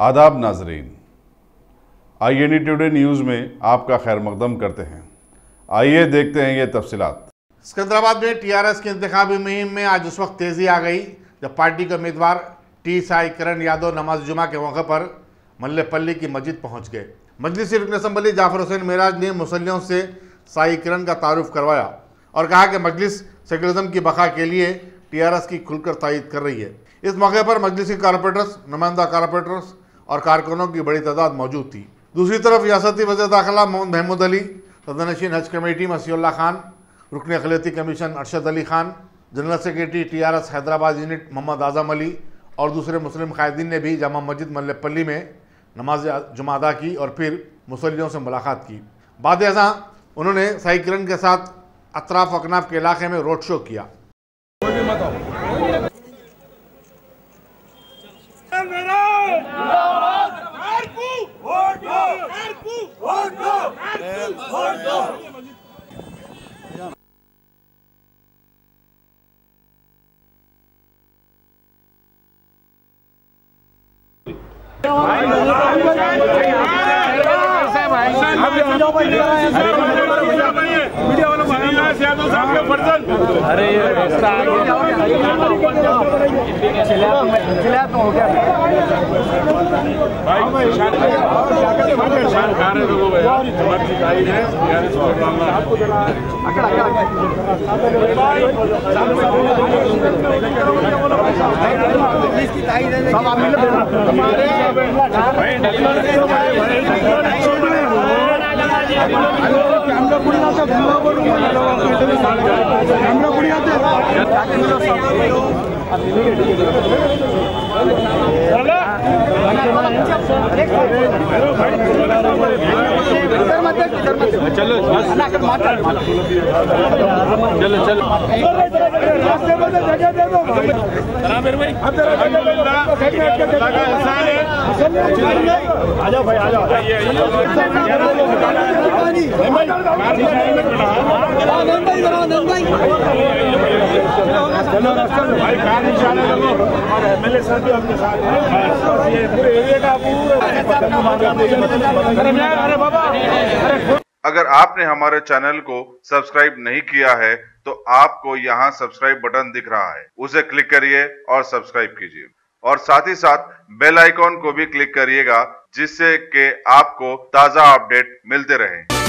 आदाब नाजरीन, INE today news में आपका खैर मकदम करते हैं। आइए देखते हैं ये तफसीलात। सिकंदराबाद में टीआरएस की इंतखाबी मुहिम में आज उस वक्त तेजी आ गई जब पार्टी के उम्मीदवार टी साई किरण यादव नमाज जुमा के मौके पर मल्लेपल्ली की मस्जिद पहुंच गए। मजलिसी रुकन असम्बली जाफर हुसैन मेराज ने मुसल्लियों से साई किरण का तारुफ करवाया और कहा कि मजलिस सेकुलरिज्म की बका के लिए टीआरएस की खुलकर तायीद कर रही है। इस मौके पर मजलिसी कारपोरेटर्स, नुमाइंदा कारपोरेटर्स और कारकुनों की बड़ी तादाद मौजूद थी। दूसरी तरफ रियासती वज़ीर दाखिला मोहम्मद महमूद अली, सदरनशीन हज कमेटी मसीउल्लाह खान, रुकन अक़लियती commission Arshad Ali Khan, general secretary TRS Hyderabad unit Mohammad Azam Ali और दूसरे मुस्लिम कायदीन ने भी जामा मस्जिद मल्लेपल्ली में नमाज जुमा अदा की और फिर मुसल्लियों से मुलाकात की। बाद अज़ां उन्होंने साई किरण के साथ अतराफ अकनाफ के इलाके में रोड शो किया। अरे एक्स्ट्रा आ गया तो हो गया भाई शान खा रहे लोगों चलो चलो आ जाओ भाई, आ जाओ। अगर आपने हमारे चैनल को सब्सक्राइब नहीं किया है तो आपको यहाँ सब्सक्राइब बटन दिख रहा है, उसे क्लिक करिए और सब्सक्राइब कीजिए और साथ ही साथ बेल आइकॉन को भी क्लिक करिएगा जिससे कि आपको ताज़ा अपडेट मिलते रहें।